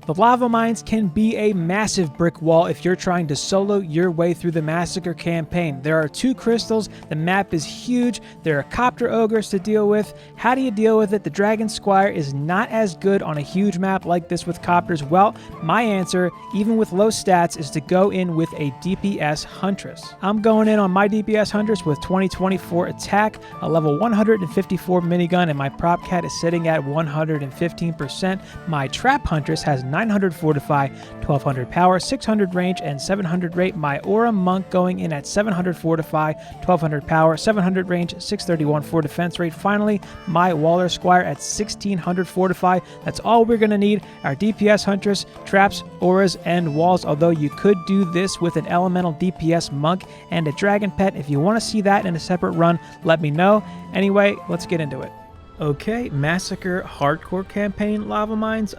The lava mines can be a massive brick wall if you're trying to solo your way through the Massacre campaign. There are 2 crystals, the map is huge, there are copter ogres to deal with. How do you deal with it? The dragon squire is not as good on a huge map like this with copters. Well, my answer, even with low stats, is to go in with a DPS huntress. I'm going in on my DPS huntress with 2024 attack, a level 154 minigun, and my prop cat is sitting at 115%. My trap huntress has 900 fortify, 1200 power, 600 range, and 700 rate. My aura monk going in at 700 fortify, 1200 power, 700 range, 631 for defense rate. Finally, my waller squire at 1600 fortify. That's all we're going to need. Our DPS huntress, traps, auras, and walls, although you could do this with an elemental DPS monk and a dragon pet. If you want to see that in a separate run, let me know. Anyway, let's get into it. Okay, Massacre hardcore campaign lava mines.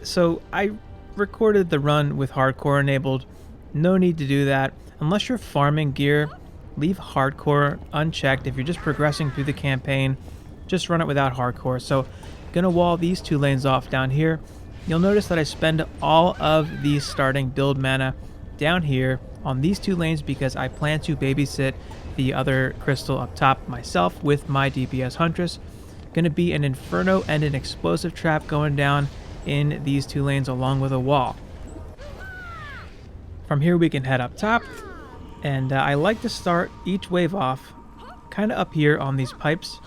So I recorded the run with hardcore enabled. No need to do that. Unless you're farming gear, leave hardcore unchecked. If you're just progressing through the campaign, just run it without hardcore. So gonna wall these 2 lanes off down here. You'll notice that I spend all of the starting build mana down here on these 2 lanes because I plan to babysit the other crystal up top myself with my DPS huntress. Gonna be an inferno and an explosive trap going down in these 2 lanes along with a wall. From here we can head up top, and I like to start each wave off kind of up here on these pipes.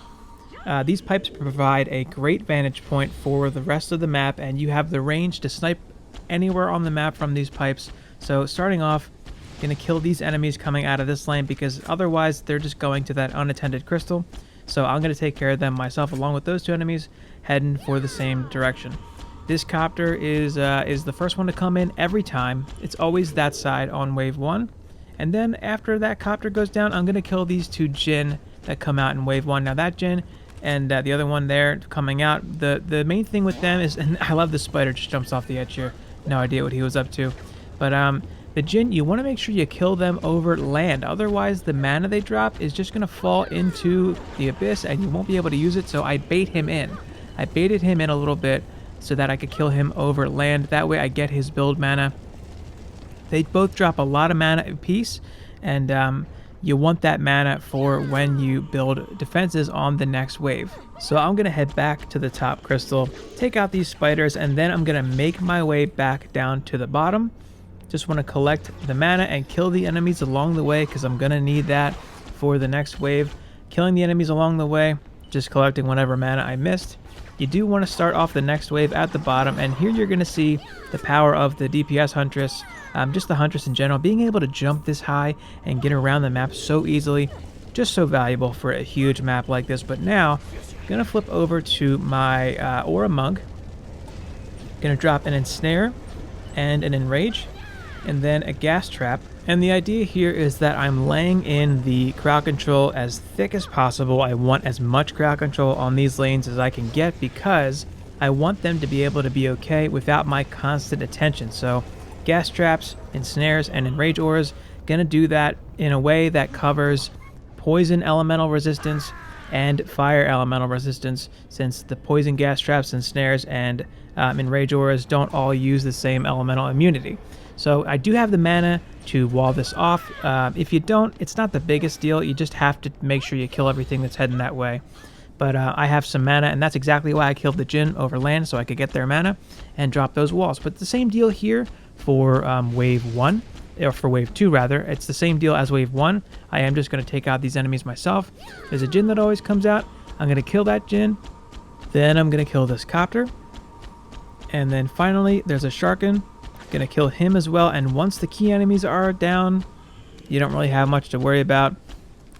These pipes provide a great vantage point for the rest of the map, and you have the range to snipe anywhere on the map from these pipes. So starting off, gonna kill these enemies coming out of this lane because otherwise they're just going to that unattended crystal. So I'm gonna take care of them myself along with those 2 enemies heading for the same direction. This copter is the first one to come in every time. It's always that side on wave 1. And then after that copter goes down, I'm going to kill these 2 djinn that come out in wave 1. Now that djinn and the other one there coming out, the main thing with them is, and I love the spider just jumps off the edge here. No idea what he was up to. But the djinn, you want to make sure you kill them over land. Otherwise, the mana they drop is just going to fall into the abyss and you won't be able to use it. So I bait him in. I baited him in a little bit so that I could kill him over land. That way I get his build mana. They both drop a lot of mana apiece, and you want that mana for when you build defenses on the next wave. So I'm going to head back to the top crystal, take out these spiders, and then I'm going to make my way back down to the bottom. Just want to collect the mana and kill the enemies along the way because I'm going to need that for the next wave. Killing the enemies along the way, just collecting whatever mana I missed. You do want to start off the next wave at the bottom, and here you're going to see the power of the DPS huntress, just the huntress in general, being able to jump this high and get around the map so easily, just so valuable for a huge map like this. But now, I'm going to flip over to my aura monk, going to drop an ensnare and an enrage, and then a gas trap. And the idea here is that I'm laying in the crowd control as thick as possible. I want as much crowd control on these lanes as I can get because I want them to be able to be okay without my constant attention. So gas traps, ensnares, and enrage auras, gonna do that in a way that covers poison elemental resistance and fire elemental resistance, since the poison gas traps, ensnares, and enrage auras don't all use the same elemental immunity. So I do have the mana to wall this off. If you don't, it's not the biggest deal. You just have to make sure you kill everything that's heading that way. But I have some mana, and that's exactly why I killed the djinn over land, so I could get their mana and drop those walls. But the same deal here for wave 1, or for wave 2 rather. It's the same deal as wave 1. I am just going to take out these enemies myself. There's a djinn that always comes out. I'm going to kill that djinn. Then I'm going to kill this copter. And then finally, there's a sharkin. Gonna kill him as well, and once the key enemies are down, you don't really have much to worry about.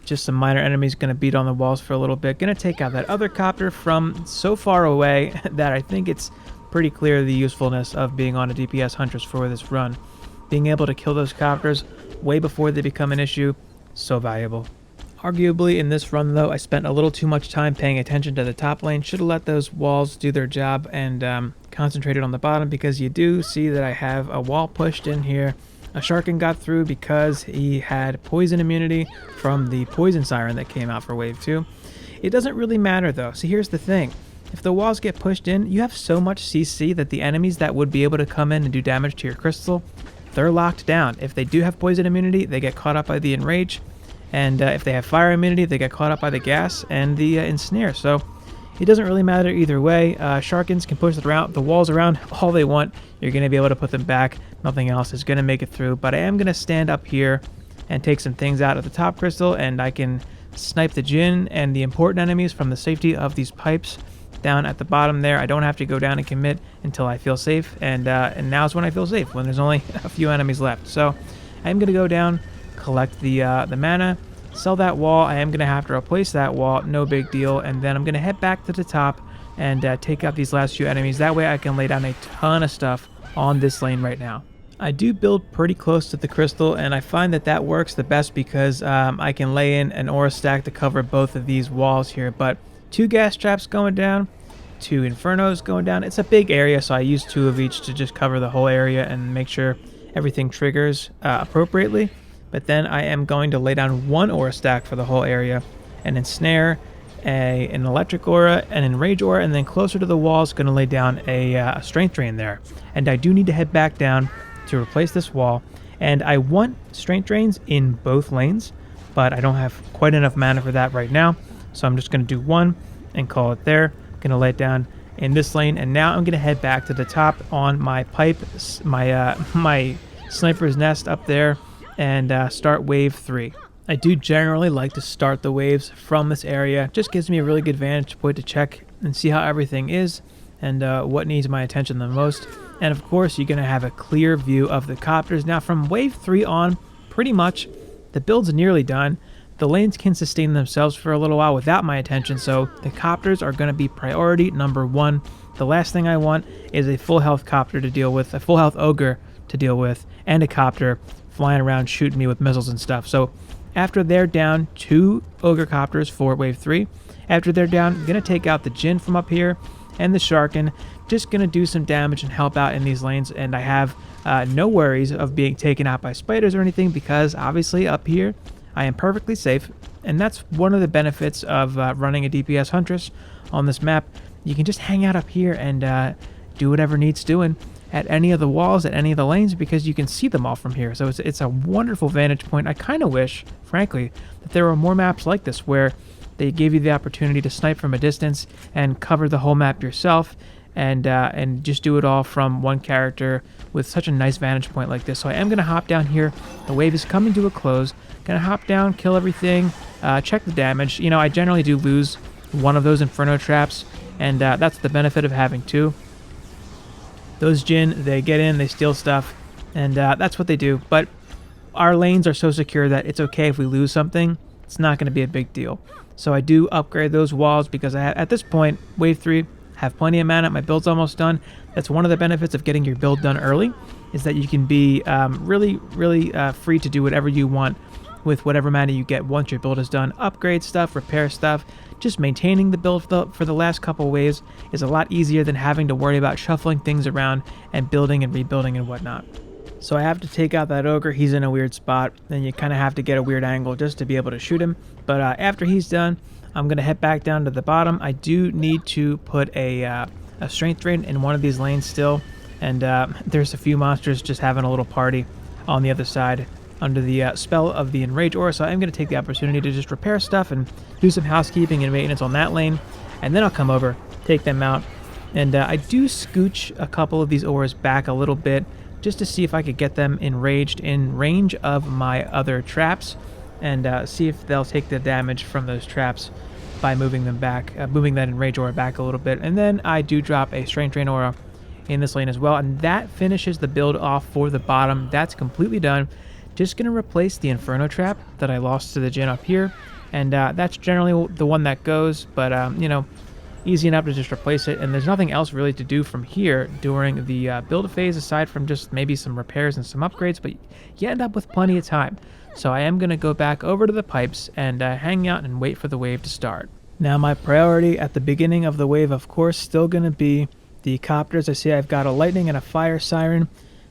Just some minor enemies gonna beat on the walls for a little bit. Gonna take out that other copter from so far away that I think it's pretty clear the usefulness of being on a DPS huntress for this run. Being able to kill those copters way before they become an issue, so valuable. Arguably in this run though, I spent a little too much time paying attention to the top lane. Should have let those walls do their job and concentrated on the bottom, because you do see that I have a wall pushed in here. A sharkin got through because he had poison immunity from the poison siren that came out for wave 2. It doesn't really matter though. So here's the thing. if the walls get pushed in, you have so much CC that the enemies that would be able to come in and do damage to your crystal, they're locked down. If they do have poison immunity, they get caught up by the enrage, and if they have fire immunity, they get caught up by the gas and the ensnare. So it doesn't really matter either way. Sharkins can push the walls around all they want. You're going to be able to put them back. Nothing else is going to make it through. But I am going to stand up here and take some things out of the top crystal, and I can snipe the djinn and the important enemies from the safety of these pipes down at the bottom there. I don't have to go down and commit until I feel safe, and now's when I feel safe, when there's only a few enemies left. So I'm going to go down, collect the mana, sell that wall. I am going to have to replace that wall, no big deal, and then I'm going to head back to the top and take out these last few enemies. That way I can lay down a ton of stuff on this lane right now. I do build pretty close to the crystal, and I find that that works the best because I can lay in an aura stack to cover both of these walls here. But 2 gas traps going down, 2 infernos going down. It's a big area, so I use 2 of each to just cover the whole area and make sure everything triggers appropriately. But then I am going to lay down 1 aura stack for the whole area, an ensnare, an electric aura, an enrage aura, and then closer to the walls going to lay down a strength drain there. And I do need to head back down to replace this wall, and I want strength drains in both lanes, but I don't have quite enough mana for that right now, so I'm just going to do 1 and call it there. Going to lay it down in this lane, and now I'm going to head back to the top on my pipe, my sniper's nest up there, and start wave 3. I do generally like to start the waves from this area. Just gives me a really good vantage point to check and see how everything is and what needs my attention the most. And of course, you're going to have a clear view of the copters. Now from wave 3 on, pretty much, the build's nearly done. The lanes can sustain themselves for a little while without my attention, so the copters are going to be priority number 1. The last thing I want is a full health copter to deal with, a full health ogre to deal with, and a copter flying around shooting me with missiles and stuff. So after they're down, 2 ogre copters for wave 3. After they're down, I'm going to take out the djinn from up here and the sharkin. Just going to do some damage and help out in these lanes, and I have no worries of being taken out by spiders or anything because obviously up here I am perfectly safe, and that's one of the benefits of running a DPS huntress on this map. You can just hang out up here and do whatever needs doing at any of the walls, at any of the lanes, because you can see them all from here. So it's a wonderful vantage point. I kind of wish, frankly, that there were more maps like this where they gave you the opportunity to snipe from a distance and cover the whole map yourself, and just do it all from one character with such a nice vantage point like this. So I am going to hop down here. The wave is coming to a close. Going to hop down, kill everything, check the damage. You know, I generally do lose one of those inferno traps, and that's the benefit of having 2. Those djinn, they get in, they steal stuff, and that's what they do. But our lanes are so secure that it's okay if we lose something. It's not going to be a big deal. So I do upgrade those walls because at this point, wave 3, have plenty of mana. My build's almost done. That's one of the benefits of getting your build done early, is that you can be really free to do whatever you want with whatever mana you get once your build is done. Upgrade stuff, repair stuff. Just maintaining the build for the last couple waves is a lot easier than having to worry about shuffling things around and building and rebuilding and whatnot. So I have to take out that ogre. He's in a weird spot, and you kind of have to get a weird angle just to be able to shoot him. But after he's done, I'm going to head back down to the bottom. I do need to put a strength drain in one of these lanes still, and there's a few monsters just having a little party on the other side under the spell of the enrage aura. So I'm going to take the opportunity to just repair stuff and do some housekeeping and maintenance on that lane, and then I'll come over, take them out, and I do scooch a couple of these auras back a little bit just to see if I could get them enraged in range of my other traps, and see if they'll take the damage from those traps by moving them back, moving that enrage aura back a little bit. And then I do drop a strength drain aura in this lane as well, and that finishes the build off for the bottom. That's completely done. Just gonna replace the inferno trap that I lost to the djinn up here, and that's generally the one that goes, but you know, easy enough to just replace it, and there's nothing else really to do from here during the build phase aside from just maybe some repairs and some upgrades, but you end up with plenty of time. So I am going to go back over to the pipes and hang out and wait for the wave to start. Now my priority at the beginning of the wave, of course, still going to be the copters. I see I've got a lightning and a fire siren.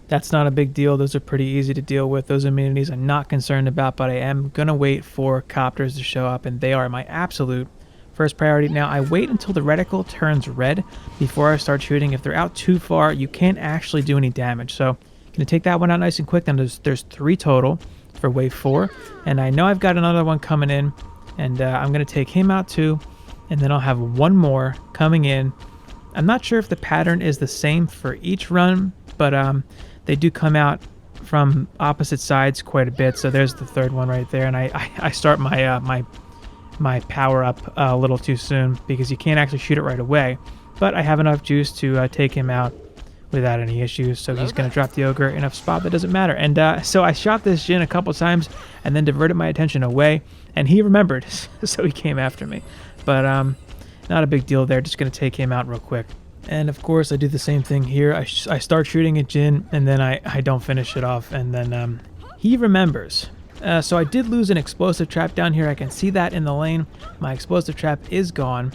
That's not a big deal. Those are pretty easy to deal with. Those immunities I'm not concerned about, but I am going to wait for copters to show up, and they are my absolute first priority. Now, I wait until the reticle turns red before I start shooting. If they're out too far, you can't actually do any damage. So, I'm going to take that one out nice and quick. Then there's 3 total for wave 4. And I know I've got another one coming in. And I'm going to take him out too. And then I'll have one more coming in. I'm not sure if the pattern is the same for each run, but they do come out from opposite sides quite a bit. So there's the 3rd one right there. And I start my power up a little too soon because you can't actually shoot it right away. But I have enough juice to take him out without any issues. So he's going to drop the ogre in a spot that doesn't matter. And so I shot this djinn a couple times and then diverted my attention away. And he remembered, so he came after me. But not a big deal there. Just going to take him out real quick. And of course, I do the same thing here. I start shooting at djinn, and then I don't finish it off. And then he remembers. So I did lose an explosive trap down here. I can see that in the lane. My explosive trap is gone.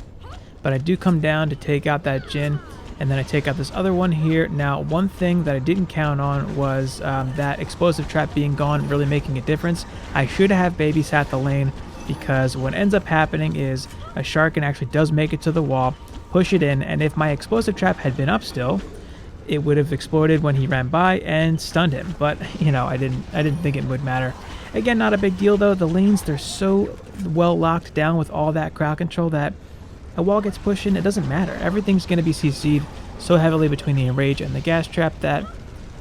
But I do come down to take out that djinn. And then I take out this other one here. Now, one thing that I didn't count on was that explosive trap being gone, really making a difference. I should have babysat the lane, because what ends up happening is a Sharkin actually does make it to the wall, push it in, and if my explosive trap had been up still, it would have exploded when he ran by and stunned him. But, you know, I didn't think it would matter. Again, not a big deal though. The lanes, they're so well locked down with all that crowd control that a wall gets pushed in, it doesn't matter. Everything's going to be CC'd so heavily between the enrage and the gas trap that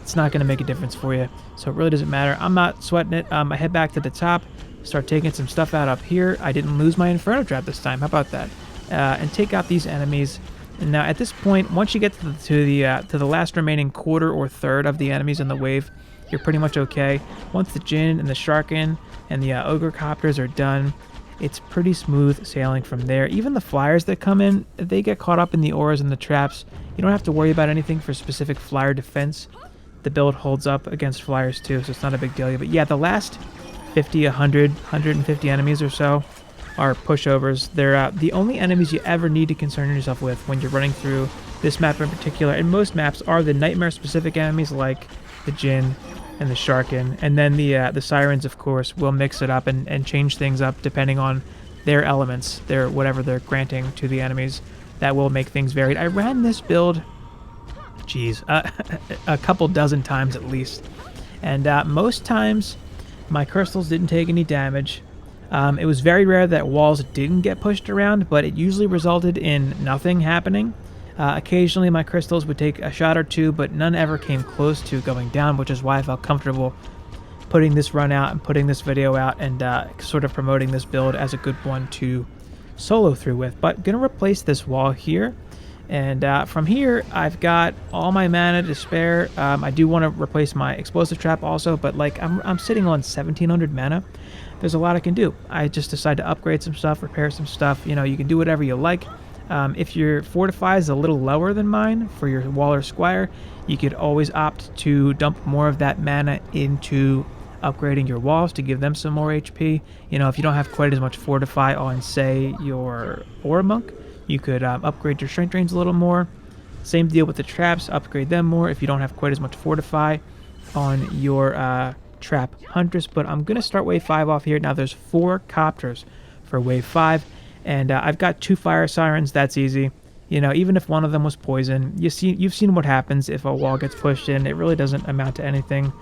it's not going to make a difference for you. So it really doesn't matter. I'm not sweating it. I head back to the top, start taking some stuff out up here. I didn't lose my inferno trap this time. How about that? And take out these enemies. And now at this point, once you get to the last remaining quarter or third of the enemies in the wave, you're pretty much okay. Once the djinn and the Sharkin and the ogre copters are done, it's pretty smooth sailing from there. Even the flyers that come in, they get caught up in the auras and the traps. You don't have to worry about anything for specific flyer defense. The build holds up against flyers too, so it's not a big deal. But yeah, the last 50, 100, 150 enemies or so are pushovers. They're the only enemies you ever need to concern yourself with when you're running through this map in particular. And most maps are the nightmare-specific enemies like the djinn and the Sharkin, and then the sirens, of course, will mix it up and change things up depending on their elements, whatever they're granting to the enemies. That will make things varied. I ran this build, a couple dozen times at least, and most times my crystals didn't take any damage. It was very rare that walls didn't get pushed around, but it usually resulted in nothing happening. Occasionally my crystals would take a shot or two, but none ever came close to going down, which is why I felt comfortable putting this run out and putting this video out and sort of promoting this build as a good one to solo through with. But gonna replace this wall here, and from here I've got all my mana to spare. I do want to replace my explosive trap also, but like I'm sitting on 1700 mana. There's a lot I can do. I just decided to upgrade some stuff, repair some stuff. You know, you can do whatever you like. If your fortify is a little lower than mine for your wall or squire, you could always opt to dump more of that mana into upgrading your walls to give them some more HP. You know, if you don't have quite as much fortify on, say, your aura monk, you could upgrade your strength drains a little more. Same deal with the traps, upgrade them more if you don't have quite as much fortify on your trap huntress. But I'm going to start wave 5 off here. Now there's 4 copters for wave 5. And I've got 2 fire sirens. That's easy. You know, even if one of them was poison, you've seen what happens if a wall gets pushed in. It really doesn't amount to anything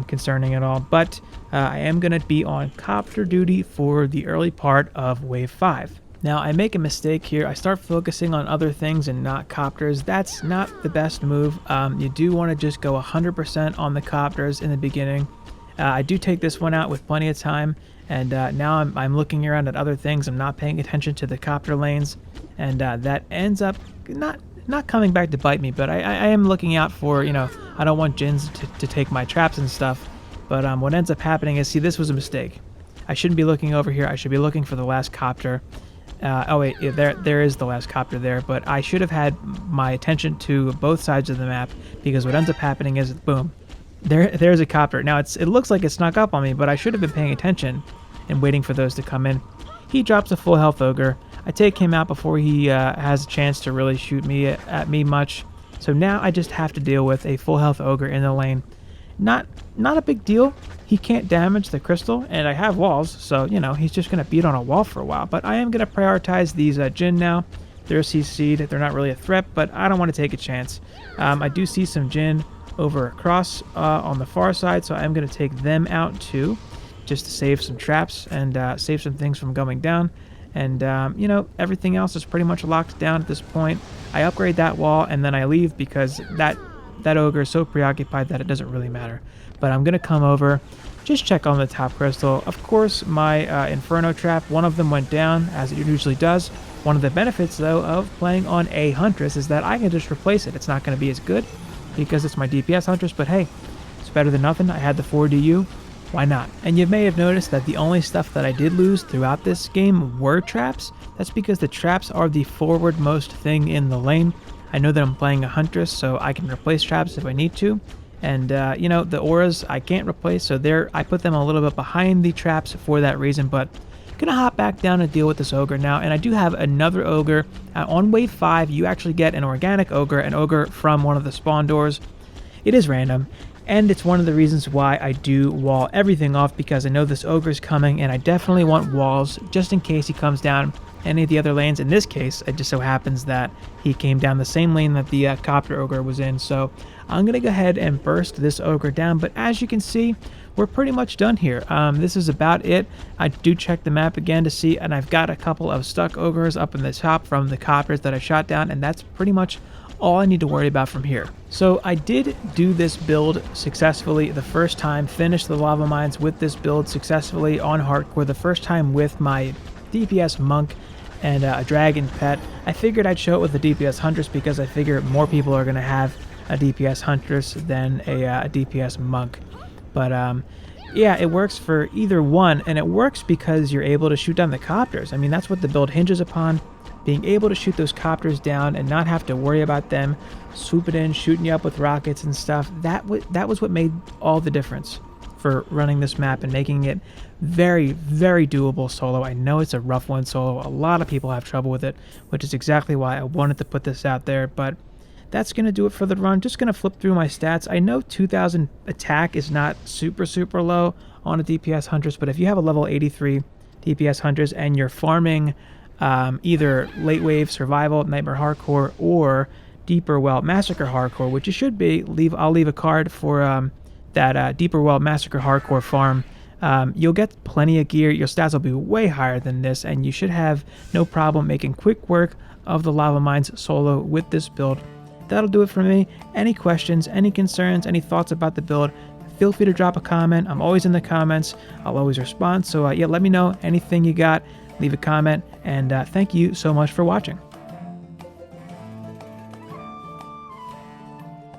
concerning at all. But I am going to be on copter duty for the early part of wave 5. Now, I make a mistake here. I start focusing on other things and not copters. That's not the best move. You do want to just go 100% on the copters in the beginning. I do take this one out with plenty of time. And now I'm looking around at other things. I'm not paying attention to the copter lanes, and that ends up not coming back to bite me. But I am looking out for, you know, I don't want djinns to take my traps and stuff. But what ends up happening is, see, this was a mistake. I shouldn't be looking over here. I should be looking for the last copter. Oh wait, yeah, there is the last copter there. But I should have had my attention to both sides of the map, because what ends up happening is, boom, there's a copter. Now it looks like it snuck up on me, but I should have been paying attention and waiting for those to come in. He drops a full health ogre. I take him out before he has a chance to really shoot me at me much. So now I just have to deal with a full health ogre in the lane. Not a big deal. He can't damage the crystal, and I have walls, so, you know, he's just going to beat on a wall for a while. But I am going to prioritize these djinn now. They're CC'd. They're not really a threat, but I don't want to take a chance. I do see some djinn over across on the far side, so I'm going to take them out too, just to save some traps and save some things from going down. And, you know, everything else is pretty much locked down at this point. I upgrade that wall, and then I leave because that ogre is so preoccupied that it doesn't really matter. But I'm going to come over, just check on the top crystal. Of course, my Inferno trap, one of them went down, as it usually does. One of the benefits, though, of playing on a huntress is that I can just replace it. It's not going to be as good because it's my DPS huntress, but hey, it's better than nothing. I had the 4DU. Why not? And you may have noticed that the only stuff that I did lose throughout this game were traps. That's because the traps are the forward-most thing in the lane. I know that I'm playing a huntress, so I can replace traps if I need to. And, you know, the auras I can't replace, so I put them a little bit behind the traps for that reason. But gonna hop back down and deal with this ogre now. And I do have another ogre. On wave 5, you actually get an organic ogre, an ogre from one of the spawn doors. It is random. And it's one of the reasons why I do wall everything off, because I know this ogre is coming, and I definitely want walls just in case he comes down any of the other lanes. In this case, it just so happens that he came down the same lane that the copter ogre was in. So I'm going to go ahead and burst this ogre down. But as you can see, we're pretty much done here. This is about it. I do check the map again to see, and I've got a couple of stuck ogres up in the top from the copters that I shot down, and that's pretty much all I need to worry about from here. So I did do this build successfully the first time, finished the lava mines with this build successfully on hardcore the first time with my DPS monk and a dragon pet. I figured I'd show it with the DPS huntress because I figure more people are going to have a DPS huntress than a DPS monk. But yeah, it works for either one, and it works because you're able to shoot down the copters. I mean, that's what the build hinges upon. Being able to shoot those copters down and not have to worry about them swooping in, shooting you up with rockets and stuff. That was what made all the difference for running this map and making it very, very doable solo. I know it's a rough one solo. A lot of people have trouble with it, which is exactly why I wanted to put this out there. But that's going to do it for the run. Just going to flip through my stats. I know 2000 attack is not super, super low on a DPS huntress, but if you have a level 83 DPS huntress and you're farming either late wave survival nightmare hardcore or deeper well massacre hardcore, which you should be, I'll leave a card for that deeper well massacre hardcore farm. You'll get plenty of gear. Your stats will be way higher than this, and you should have no problem making quick work of the lava mines solo with this build. That'll do it for me. Any questions, any concerns, any thoughts about the build, feel free to drop a comment. I'm always in the comments. I'll always respond. So yeah, let me know anything you got. Leave a comment, and thank you so much for watching.